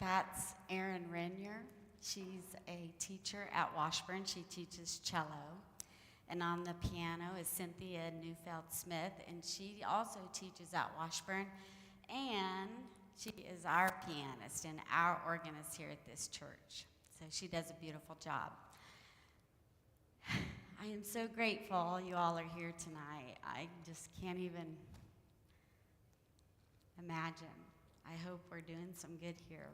That's Erin Renier. She's a teacher at Washburn. She teaches cello. And on the piano is Cynthia Neufeld-Smith, and she also teaches at Washburn. And she is our pianist and our organist here at this church. So she does a beautiful job. I am so grateful you all are here tonight. I just can't even imagine. I hope we're doing some good here.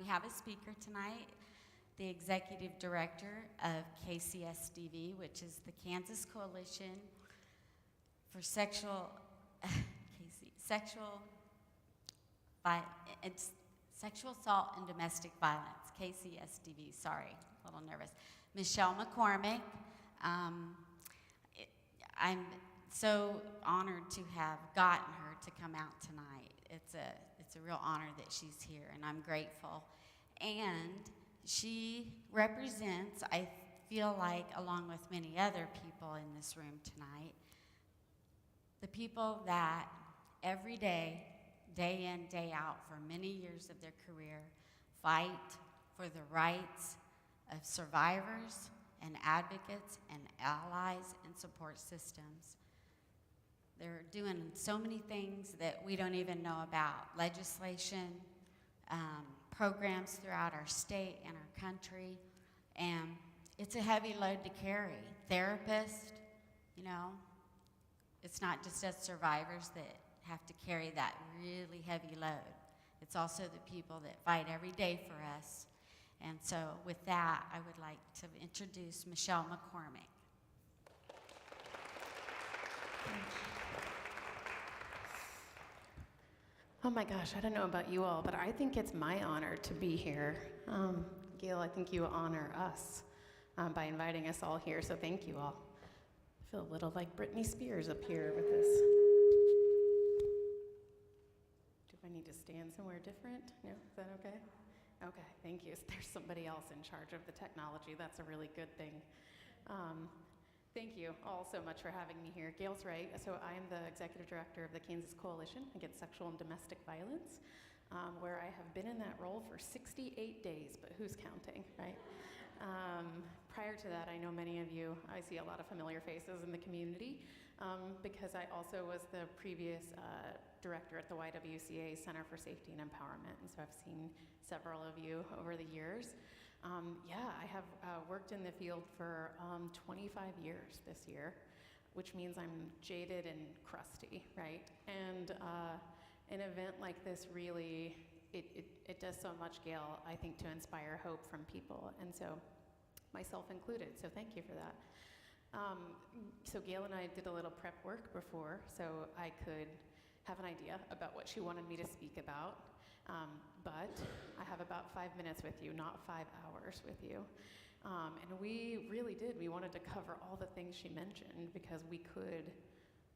We have a speaker tonight, the executive director of KCSDV, which is the Kansas Coalition for Sexual Assault and Domestic Violence, KCSDV, sorry, a little nervous. Michelle McCormick. I'm so honored to have gotten her to come out tonight. It's a real honor that she's here, and I'm grateful. And she represents, I feel like, along with many other people in this room tonight, the people that every day, day in, day out, for many years of their career, fight for the rights of survivors and advocates and allies and support systems. They're doing so many things that we don't even know about. Legislation, programs throughout our state and our country, and it's a heavy load to carry. Therapists, you know, it's not just us survivors that have to carry that really heavy load. It's also the people that fight every day for us. And so with that, I would like to introduce Michelle McCormick. Oh my gosh, I don't know about you all, but I think it's my honor to be here. Gail, I think you honor us by inviting us all here, so thank you all. I feel a little like Britney Spears up here with this. Do I need to stand somewhere different? No, is that okay? Okay, thank you. There's somebody else in charge of the technology. That's a really good thing. Thank you all so much for having me here. Gail's right. So I am the executive director of the Kansas Coalition Against Sexual and Domestic Violence, where I have been in that role for 68 days, but who's counting, right? Prior to that, I know many of you, I see a lot of familiar faces in the community, because I also was the previous director at the YWCA Center for Safety and Empowerment, and so I've seen several of you over the years. I have worked in the field for 25 years this year, which means I'm jaded and crusty, right? And an event like this really, it does so much, Gail, I think, to inspire hope from people, and so myself included, so thank you for that. So Gail and I did a little prep work before, so I could have an idea about what she wanted me to speak about. But I have about 5 minutes with you, not 5 hours with you. And we really did. We wanted to cover all the things she mentioned because we could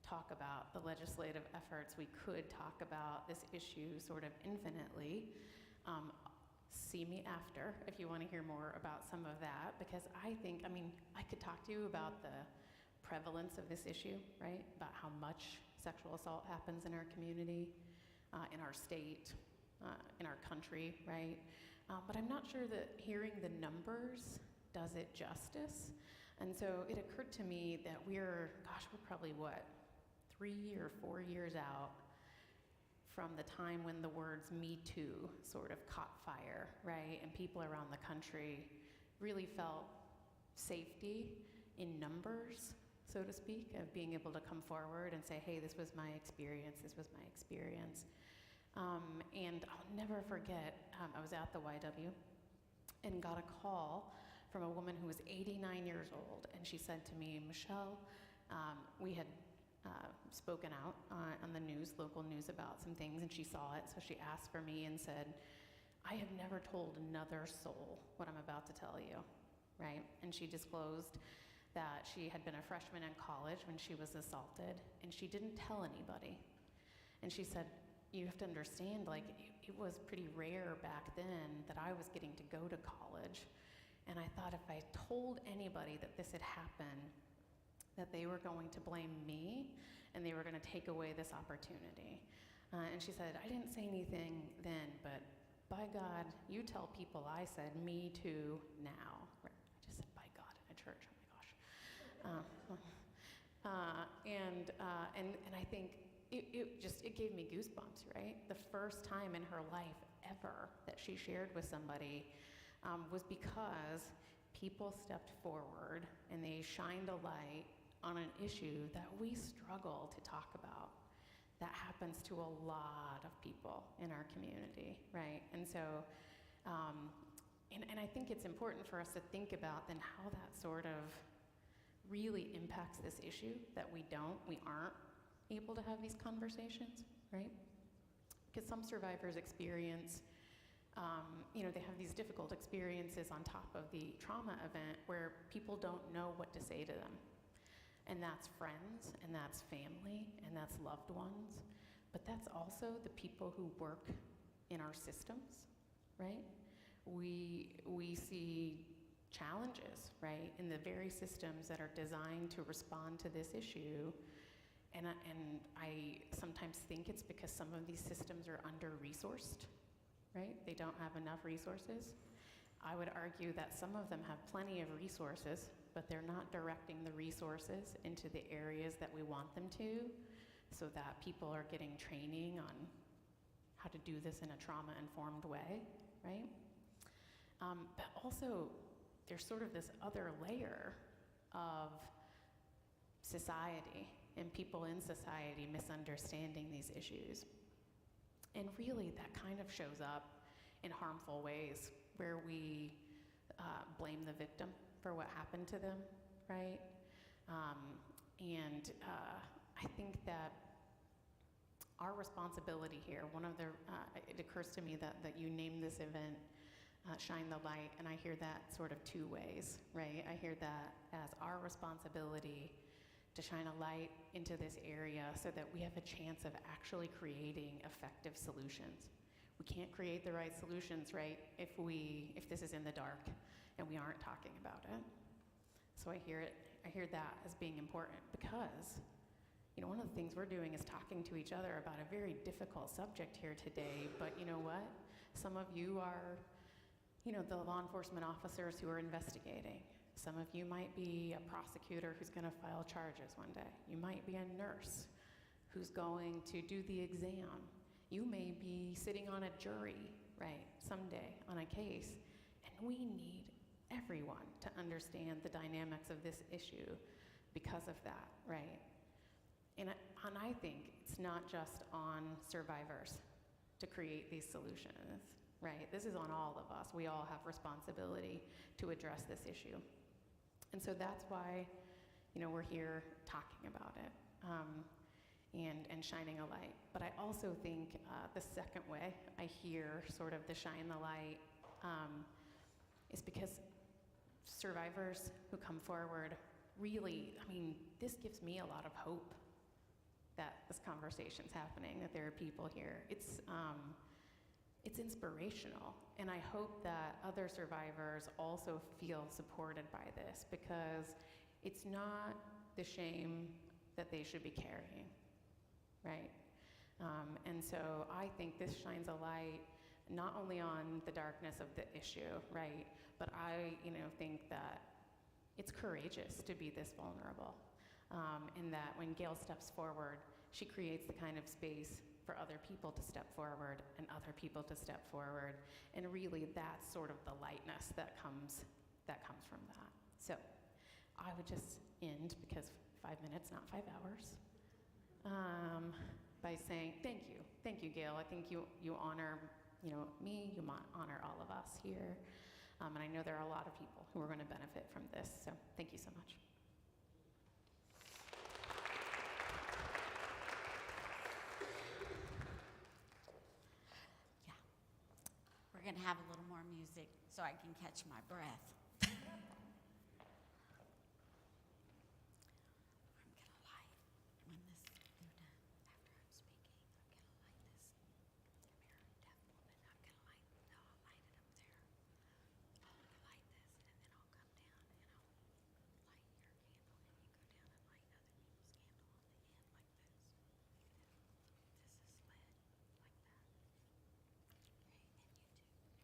talk about the legislative efforts. We could talk about this issue sort of infinitely. See me after if you want to hear more about some of that, because I could talk to you about the prevalence of this issue, right? About how much sexual assault happens in our community, in our state, in our country, right? But I'm not sure that hearing the numbers does it justice. And so it occurred to me that we're probably 3 or 4 years out from the time when the words Me Too sort of caught fire, right? And people around the country really felt safety in numbers, so to speak, of being able to come forward and say, hey, this was my experience, and I'll never forget, I was at the YW and got a call from a woman who was 89 years old, and she said to me, Michelle, we had spoken out on the news, local news, about some things, and she saw it, so she asked for me and said, I have never told another soul what I'm about to tell you, right? And she disclosed that she had been a freshman in college when she was assaulted, and she didn't tell anybody. And she said, you have to understand, it was pretty rare back then that I was getting to go to college. And I thought if I told anybody that this had happened, that they were going to blame me and they were going to take away this opportunity. And she said, I didn't say anything then, but by God, you tell people I said me too now. Right. I just said by God in a church. Oh my gosh. And I think it gave me goosebumps, right? The first time in her life ever that she shared with somebody was because people stepped forward and they shined a light on an issue that we struggle to talk about. That happens to a lot of people in our community, right? And so, and I think it's important for us to think about then how that sort of really impacts this issue that we aren't able to have these conversations, right? Because some survivors experience, they have these difficult experiences on top of the trauma event where people don't know what to say to them. And that's friends, and that's family, and that's loved ones. But that's also the people who work in our systems, right? We see challenges, right, in the very systems that are designed to respond to this issue. And I sometimes think it's because some of these systems are under-resourced, right? They don't have enough resources. I would argue that some of them have plenty of resources, but they're not directing the resources into the areas that we want them to, so that people are getting training on how to do this in a trauma-informed way, right? But also, there's sort of this other layer of society and people in society misunderstanding these issues. And really, that kind of shows up in harmful ways where we blame the victim for what happened to them, right? I think that our responsibility here, it occurs to me that you named this event Shine the Light, and I hear that sort of two ways, right? I hear that as our responsibility to shine a light into this area so that we have a chance of actually creating effective solutions. We can't create the right solutions, right, if this is in the dark and we aren't talking about it. So I hear that as being important because, one of the things we're doing is talking to each other about a very difficult subject here today, but you know what? Some of you are, the law enforcement officers who are investigating. Some of you might be a prosecutor who's gonna file charges one day. You might be a nurse who's going to do the exam. You may be sitting on a jury, right, someday on a case, and we need everyone to understand the dynamics of this issue because of that, right? And I think it's not just on survivors to create these solutions, right? This is on all of us. We all have responsibility to address this issue. And so that's why, we're here talking about it and shining a light. But I also think the second way I hear sort of the shine the light is because survivors who come forward really, this gives me a lot of hope that this conversation's happening, that there are people here. It's inspirational, and I hope that other survivors also feel supported by this because it's not the shame that they should be carrying, right? And so I think this shines a light not only on the darkness of the issue, right? But I, think that it's courageous to be this vulnerable. In that when Gail steps forward, she creates the kind of space for other people to step forward and other people to step forward. And really that's sort of the lightness that comes from that. So I would just end, because 5 minutes, not 5 hours, by saying thank you. Thank you, Gail. I think you honor me, you honor all of us here. And I know there are a lot of people who are going to benefit from this. So thank you so much. We're going to have a little more music so I can catch my breath. I'm going to light when they're done. After I'm speaking, I'm going to light this. I'm a very deaf woman. I'm going to light it up there. I'm going to light this, and then I'll come down and I'll light your candle, and you go down and light other people's candle on the end like this. This is lit like that. Okay, and you too.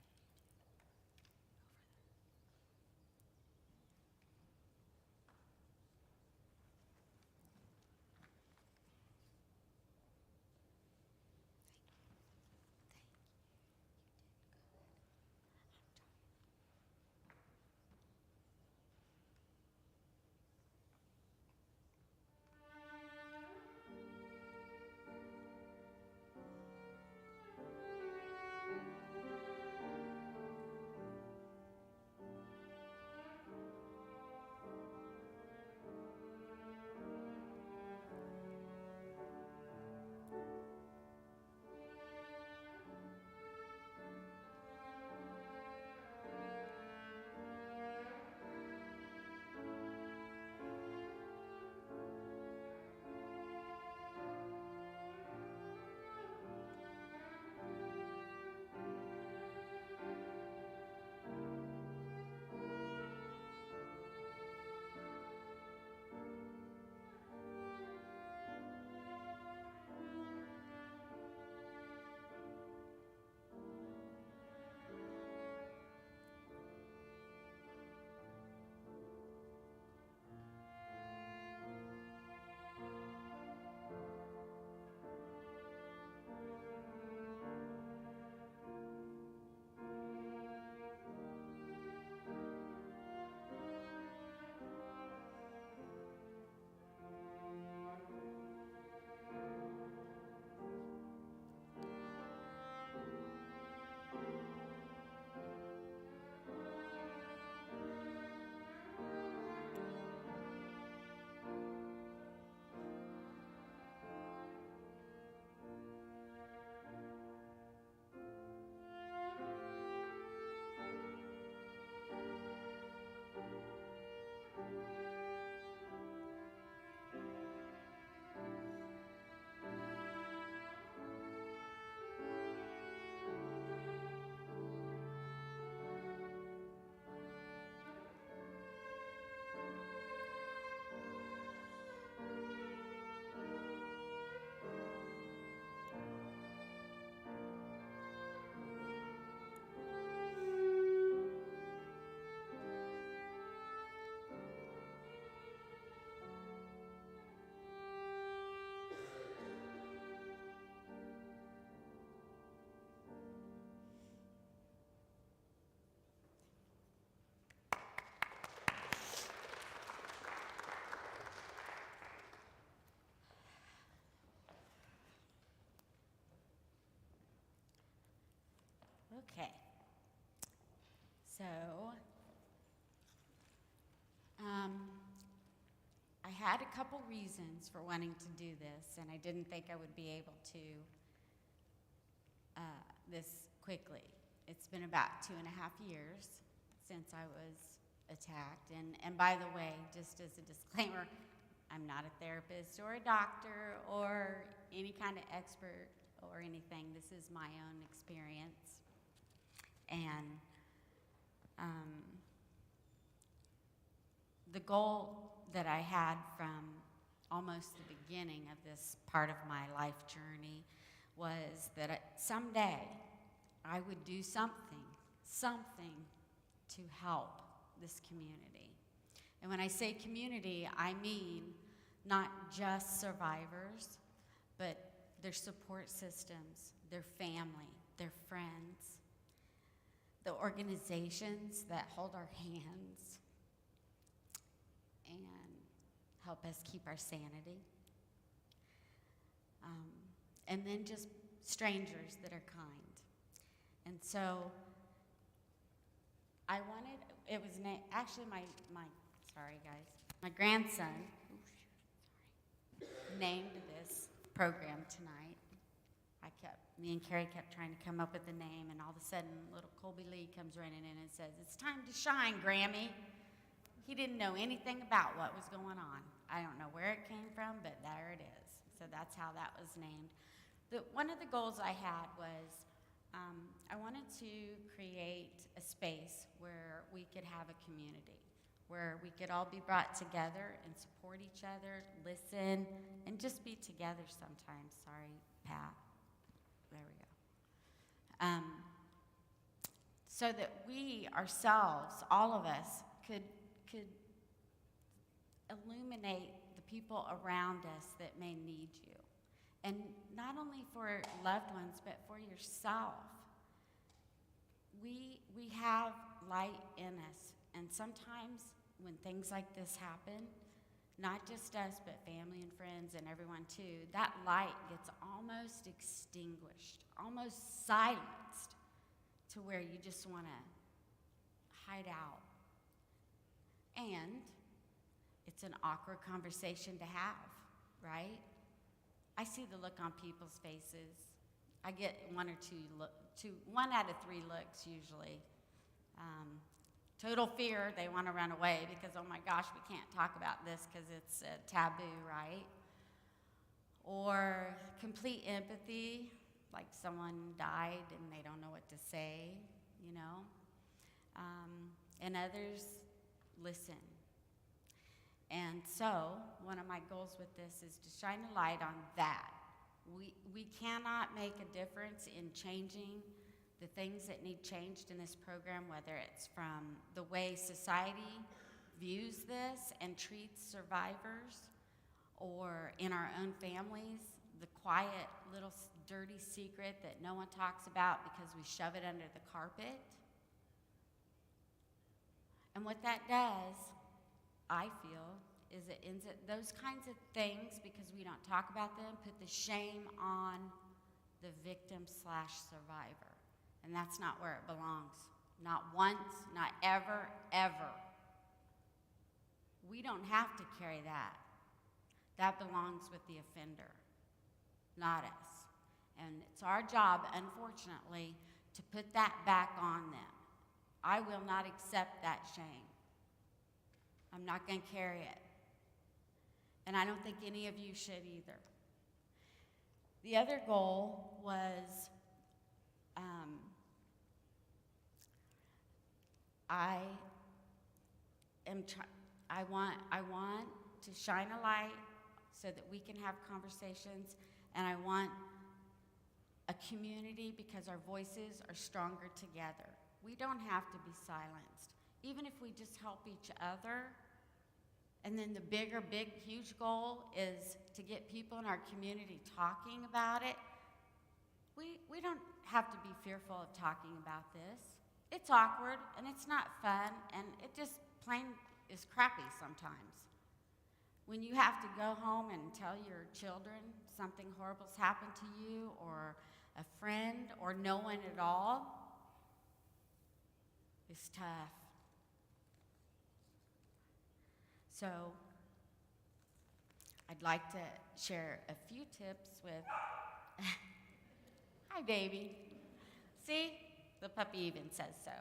Okay. So, I had a couple reasons for wanting to do this, and I didn't think I would be able to this quickly. It's been about 2.5 years since I was attacked. And by the way, just as a disclaimer, I'm not a therapist or a doctor or any kind of expert or anything. This is my own experience. And the goal that I had from almost the beginning of this part of my life journey was that someday I would do something to help this community. And when I say community, I mean not just survivors, but their support systems, their family, their friends, the organizations that hold our hands and help us keep our sanity. And then just strangers that are kind. And so I wanted, it was actually my grandson named this program tonight. Me and Carrie kept trying to come up with a name, and all of a sudden, little Colby Lee comes running in and says, "It's time to shine, Grammy." He didn't know anything about what was going on. I don't know where it came from, but there it is. So that's how that was named. One of the goals I had was I wanted to create a space where we could have a community, where we could all be brought together and support each other, listen, and just be together sometimes. Sorry, Pat. There we go. So that we ourselves, all of us, could illuminate the people around us that may need you. And not only for loved ones, but for yourself. We have light in us, and sometimes when things like this happen, not just us, but family and friends and everyone too, that light gets almost extinguished, almost silenced, to where you just want to hide out. And it's an awkward conversation to have, right? I see the look on people's faces. I get one out of three looks usually. Total fear, they want to run away because, oh my gosh, we can't talk about this because it's taboo, right? Or complete empathy, like someone died and they don't know what to say, you know? And others listen. And so, one of my goals with this is to shine a light on that. We cannot make a difference in changing the things that need changed in this program, whether it's from the way society views this and treats survivors, or in our own families, the quiet little dirty secret that no one talks about because we shove it under the carpet. And what that does, I feel, is it ends at those kinds of things, because we don't talk about them, put the shame on the victim/survivor. And that's not where it belongs. Not once, not ever, ever. We don't have to carry that. That belongs with the offender, not us. And it's our job, unfortunately, to put that back on them. I will not accept that shame. I'm not going to carry it. And I don't think any of you should either. The other goal was I want to shine a light so that we can have conversations, and I want a community because our voices are stronger together. We don't have to be silenced. Even if we just help each other. And then the big, huge goal is to get people in our community talking about it. We don't have to be fearful of talking about this. It's awkward, and it's not fun, and it just plain is crappy sometimes. When you have to go home and tell your children something horrible's happened to you, or a friend, or no one at all, is tough. So I'd like to share a few tips with, hi baby. See, the puppy even says so.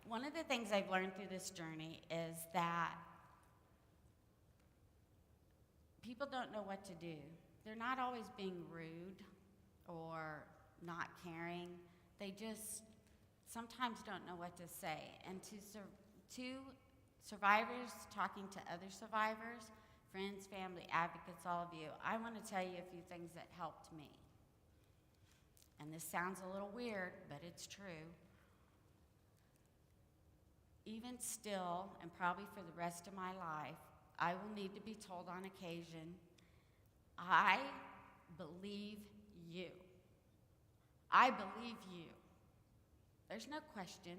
One of the things I've learned through this journey is that people don't know what to do. They're not always being rude or not caring. They just sometimes don't know what to say. And to survivors talking to other survivors, friends, family, advocates, all of you, I want to tell you a few things that helped me. And this sounds a little weird, but it's true. Even still, and probably for the rest of my life, I will need to be told on occasion, I believe you. I believe you. There's no question.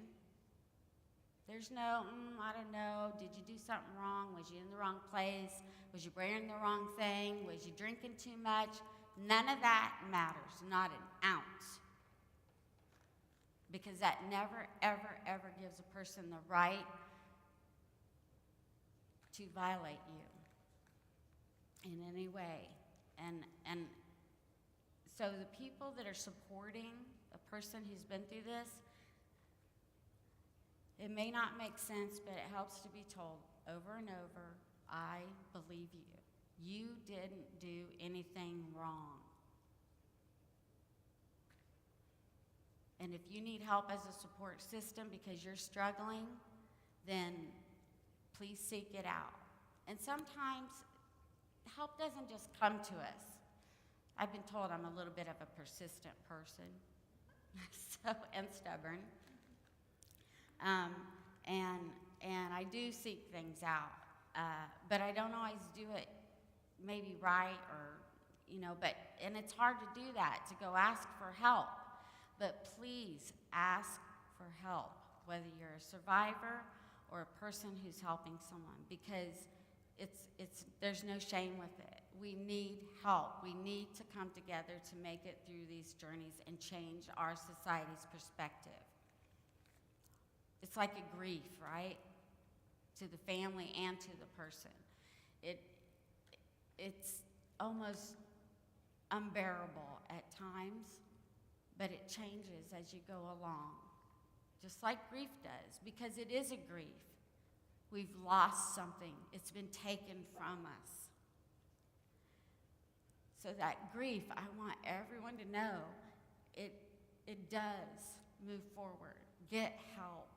There's no, I don't know, did you do something wrong? Was you in the wrong place? Was you wearing the wrong thing? Was you drinking too much? None of that matters, not an ounce. Because that never, ever, ever gives a person the right to violate you in any way. And so the people that are supporting a person who's been through this, it may not make sense, but it helps to be told over and over, I believe you. You didn't do anything wrong. And if you need help as a support system because you're struggling, then please seek it out. And sometimes help doesn't just come to us. I've been told I'm a little bit of a persistent person, and stubborn. And I do seek things out, but I don't always do it maybe right and it's hard to do that, to go ask for help. But please ask for help, whether you're a survivor or a person who's helping someone, because there's no shame with it. We need help. We need to come together to make it through these journeys and change our society's perspective. It's like a grief, right? To the family and to the person. It's almost unbearable at times, but it changes as you go along, just like grief does, because it is a grief. We've lost something. It's been taken from us. So that grief, I want everyone to know, it does move forward. Get help,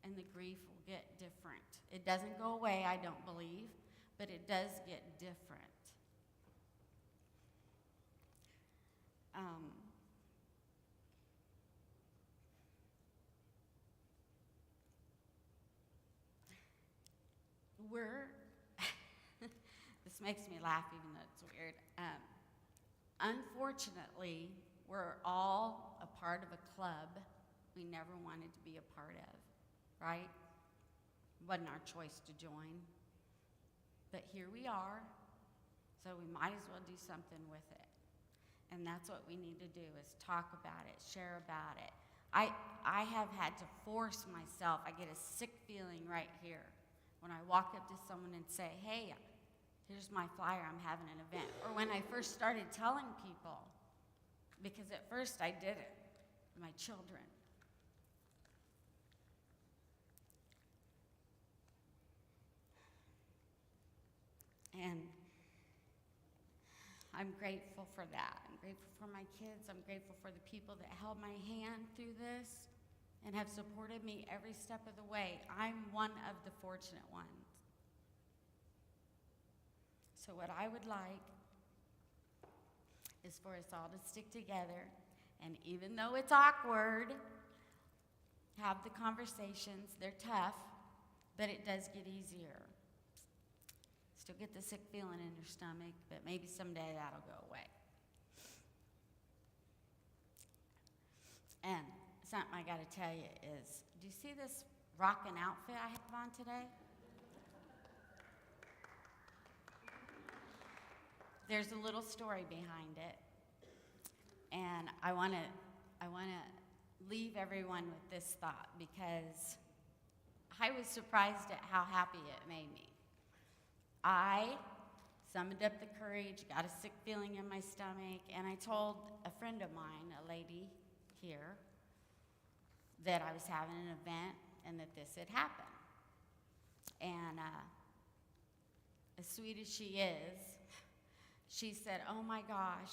and the grief will get different. It doesn't go away, I don't believe, but it does get different. This makes me laugh even though it's weird. Unfortunately, we're all a part of a club we never wanted to be a part of, right? It wasn't our choice to join. But here we are, so we might as well do something with it. And that's what we need to do, is talk about it, share about it. I have had to force myself. I get a sick feeling right here when I walk up to someone and say, hey, here's my flyer, I'm having an event. Or when I first started telling people, because at first I did it, my children. And I'm grateful for that. I'm grateful for my kids. I'm grateful for the people that held my hand through this and have supported me every step of the way. I'm one of the fortunate ones. So what I would like is for us all to stick together, and even though it's awkward, have the conversations. They're tough, but it does get easier. Still get the sick feeling in your stomach, but maybe someday that'll go away. And something I gotta tell you is, do you see this rockin' outfit I have on today? There's a little story behind it, and I wanna leave everyone with this thought because I was surprised at how happy it made me. I summoned up the courage, got a sick feeling in my stomach, and I told a friend of mine, a lady here, that I was having an event and that this had happened. And as sweet as she is, she said, "Oh my gosh,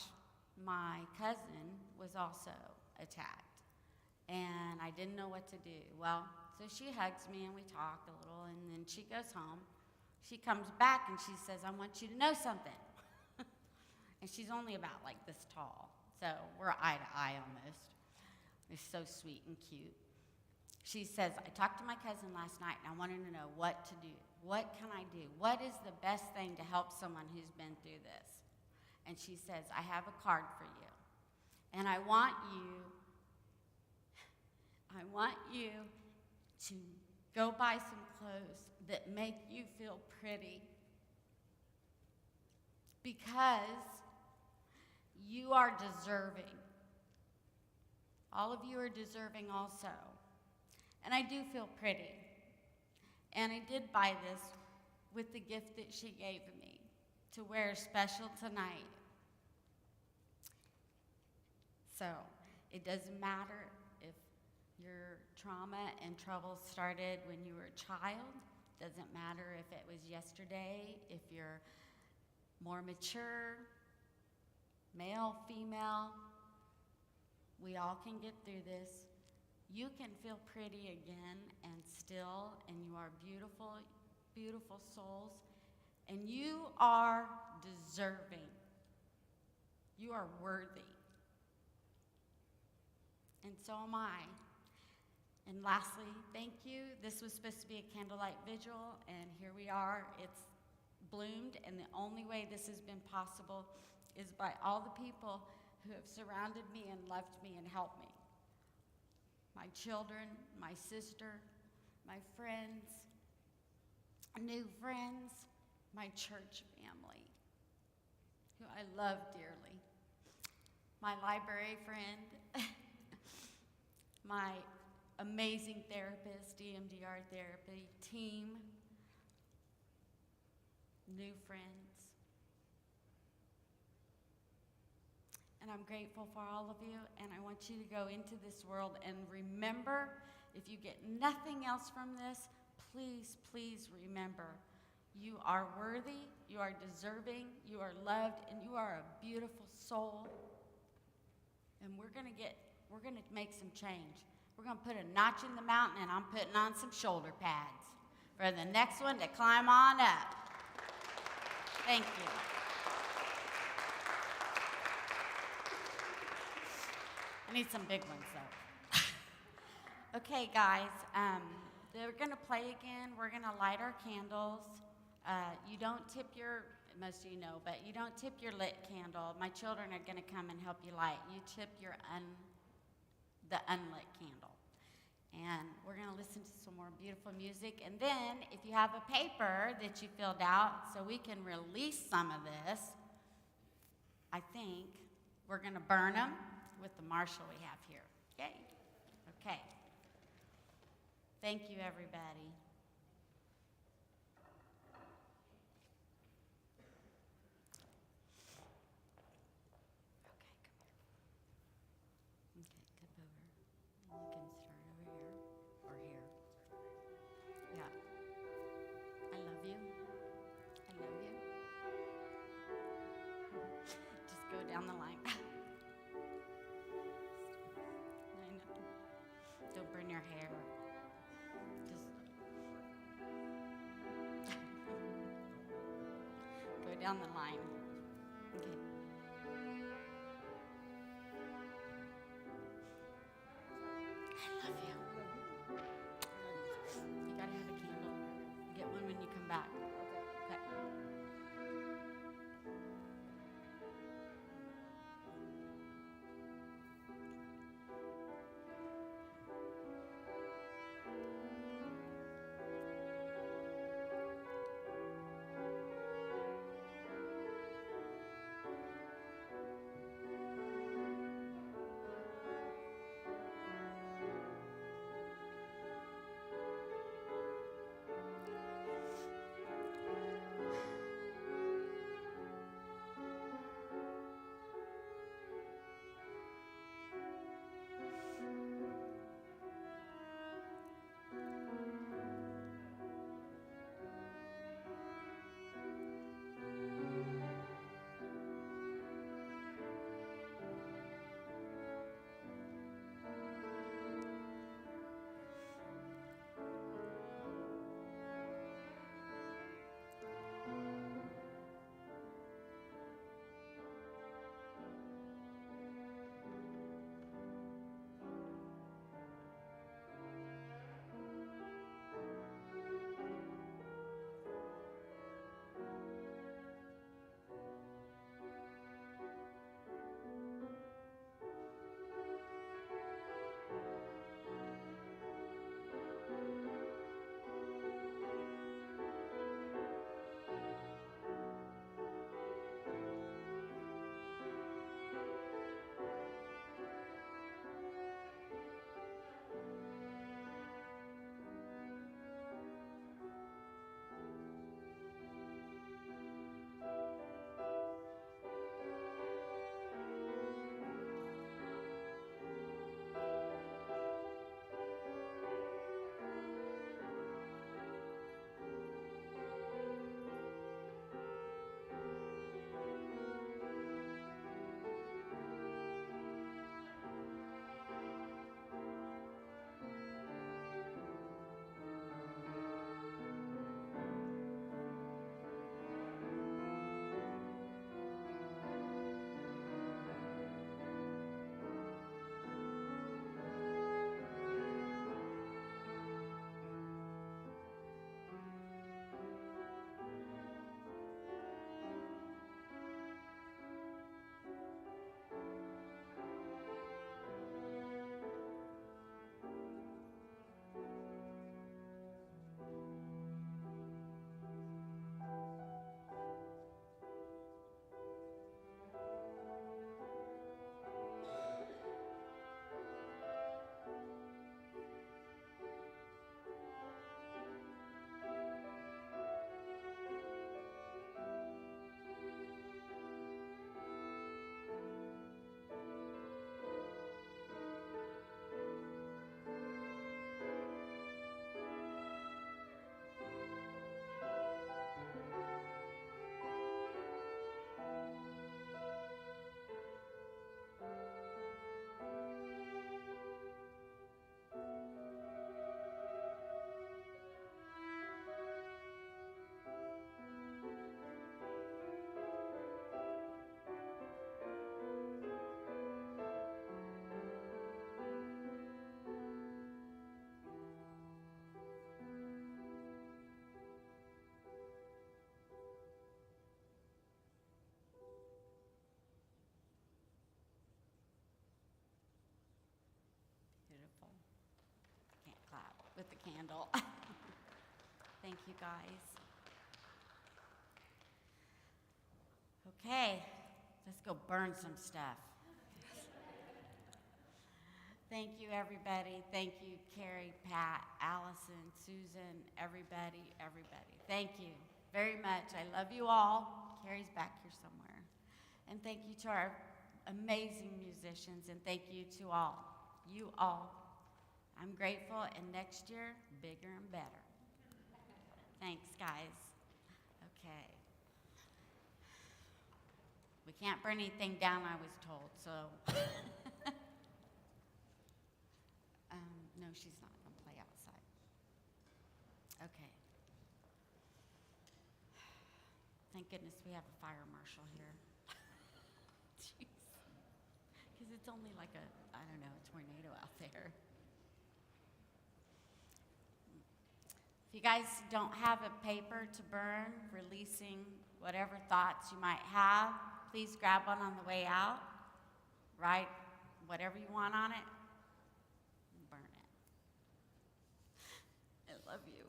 my cousin was also attacked, and I didn't know what to do." Well, so she hugs me and we talk a little, and then she goes home. She comes back and she says, "I want you to know something." And she's only about like this tall, so we're eye to eye almost. It's so sweet and cute. She says, "I talked to my cousin last night and I wanted to know what to do. What can I do? What is the best thing to help someone who's been through this?" And she says, "I have a card for you. And I want you to go buy some clothes that make you feel pretty. Because you are deserving. All of you are deserving also. And I do feel pretty. And I did buy this with the gift that she gave me to wear special tonight. So it doesn't matter if your trauma and trouble started when you were a child. Doesn't matter if it was yesterday, if you're more mature, male, female. We all can get through this. You can feel pretty again and still, and you are beautiful, beautiful souls, and you are deserving. You are worthy. And so am I. And lastly, thank you. This was supposed to be a candlelight vigil, and here we are. It's bloomed, and the only way this has been possible is by all the people who have surrounded me and loved me and helped me. My children, my sister, my friends, new friends, my church family, who I love dearly, my library friend, my amazing therapist, EMDR therapy team, new friends. And I'm grateful for all of you, and I want you to go into this world and remember, if you get nothing else from this, please, please remember, you are worthy, you are deserving, you are loved, and you are a beautiful soul. And we're gonna make some change. We're gonna put a notch in the mountain, and I'm putting on some shoulder pads for the next one to climb on up. Thank you. I need some big ones, though. Okay, guys, they're gonna play again. We're gonna light our candles. You don't tip your, most of you know, but you don't tip your lit candle. My children are gonna come and help you light. You tip your the unlit candle. And we're gonna listen to some more beautiful music. And then, if you have a paper that you filled out so we can release some of this, I think we're gonna burn them with the marshal we have here. Okay? Okay. Thank you, everybody. Down the line. I know. Don't burn your hair. Just go down the line. Okay. I love you. You gotta have a candle. Get one when you come back. Okay. with the candle. Thank you, guys. Okay, let's go burn some stuff. Thank you, everybody. Thank you, Carrie, Pat, Allison, Susan, everybody. Thank you very much. I love you all. Carrie's back here somewhere. And thank you to our amazing musicians, and thank you to you all. I'm grateful, and next year, bigger and better. Thanks, guys. Okay. We can't burn anything down, I was told, so. No, she's not going to play outside. Okay. Thank goodness we have a fire marshal here. Jeez. Because it's only like a tornado out there. If you guys don't have a paper to burn, releasing whatever thoughts you might have, please grab one on the way out. Write whatever you want on it. Burn it. I love you.